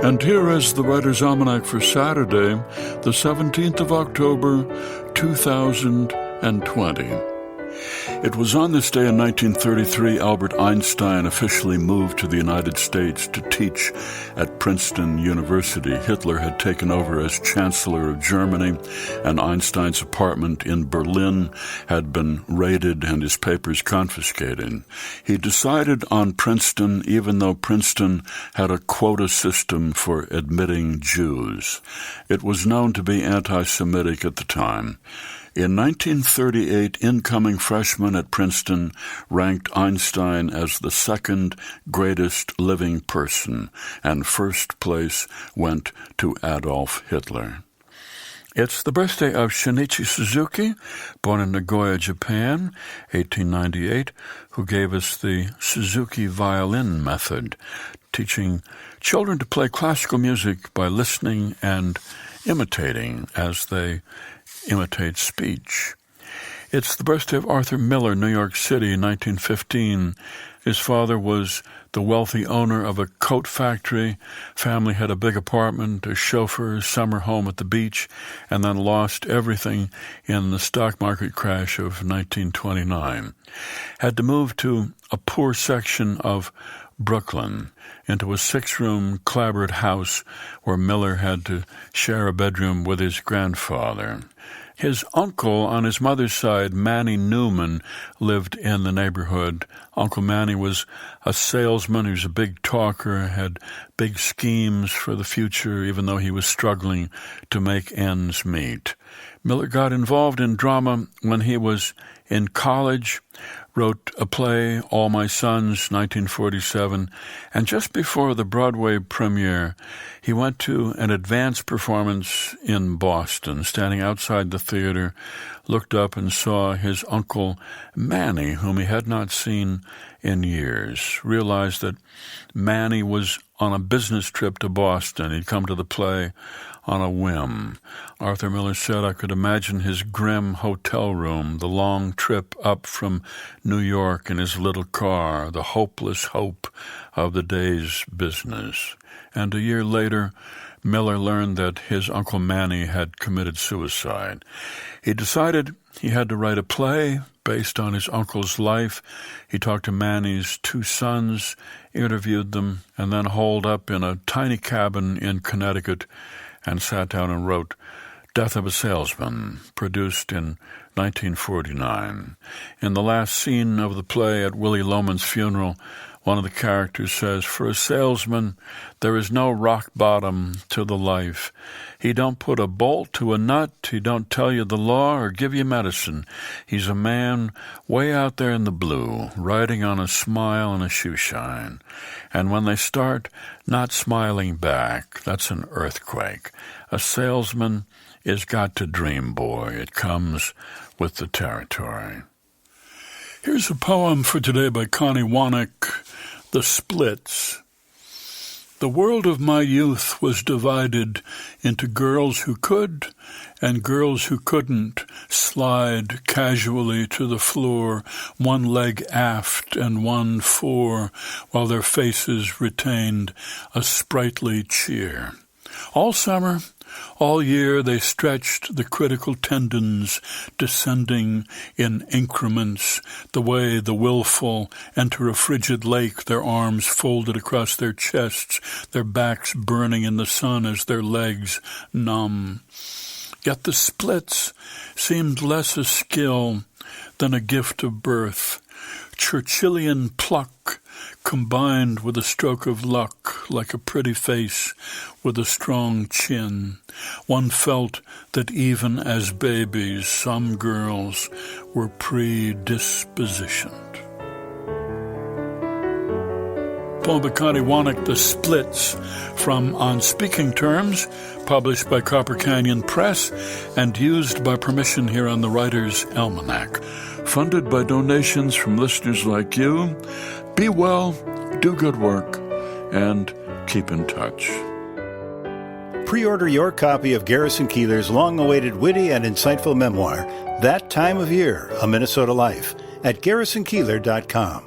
And here is the Writer's Almanac for Saturday, the 17th of October, 2020. It was on this day in 1933 Albert Einstein officially moved to the United States to teach at Princeton University. Hitler had taken over as Chancellor of Germany, and Einstein's apartment in Berlin had been raided and his papers confiscated. He decided on Princeton, even though Princeton had a quota system for admitting Jews. It was known to be anti-Semitic at the time. In 1938, incoming freshmen at Princeton ranked Einstein as the second greatest living person, and first place went to Adolf Hitler. It's the birthday of Shinichi Suzuki, born in Nagoya, Japan, 1898, who gave us the Suzuki violin method, teaching children to play classical music by listening and imitating as they imitate speech. It's the birthday of Arthur Miller, New York City, 1915. His father was the wealthy owner of a coat factory. Family had a big apartment, a chauffeur, summer home at the beach, and then lost everything in the stock market crash of 1929. Had to move to a poor section of Brooklyn, into a 6-room clapboard house where Miller had to share a bedroom with his grandfather. His uncle on his mother's side, Manny Newman, lived in the neighborhood. Uncle Manny was a salesman. He was a big talker, had big schemes for the future, even though he was struggling to make ends meet. Miller got involved in drama when he was in college, wrote a play, All My Sons, 1947, and just before the Broadway premiere, he went to an advance performance in Boston. Standing outside the theater, looked up and saw his uncle Manny, whom he had not seen in years. Realized that Manny was on a business trip to Boston. He'd come to the play on a whim. Arthur Miller said, I could imagine his grim hotel room, the long trip up from New York in his little car, the hopeless hope of the day's business. And a year later, Miller learned that his Uncle Manny had committed suicide. He decided he had to write a play based on his uncle's life. He talked to Manny's 2 sons, interviewed them, and then holed up in a tiny cabin in Connecticut and sat down and wrote Death of a Salesman, produced in 1949. In the last scene of the play at Willie Loman's funeral, one of the characters says, for a salesman, there is no rock bottom to the life. He don't put a bolt to a nut. He don't tell you the law or give you medicine. He's a man way out there in the blue, riding on a smile and a shoe shine. And when they start not smiling back, that's an earthquake. A salesman is got to dream, boy. It comes with the territory. Here's a poem for today by Connie Wannick, The Splits. The world of my youth was divided into girls who could and girls who couldn't slide casually to the floor, one leg aft and one fore, while their faces retained a sprightly cheer. All summer, all year they stretched the critical tendons, descending in increments, the way the willful enter a frigid lake, their arms folded across their chests, their backs burning in the sun as their legs numb. Yet the splits seemed less a skill than a gift of birth, Churchillian pluck combined with a stroke of luck, like a pretty face with a strong chin. One felt that even as babies, some girls were predispositioned. Poem by Connie Wannick, The Splits, from On Speaking Terms, published by Copper Canyon Press and used by permission here on the Writer's Almanac. Funded by donations from listeners like you. Be well, do good work, and keep in touch. Pre-order your copy of Garrison Keillor's long-awaited witty and insightful memoir, That Time of Year, A Minnesota Life, at GarrisonKeillor.com.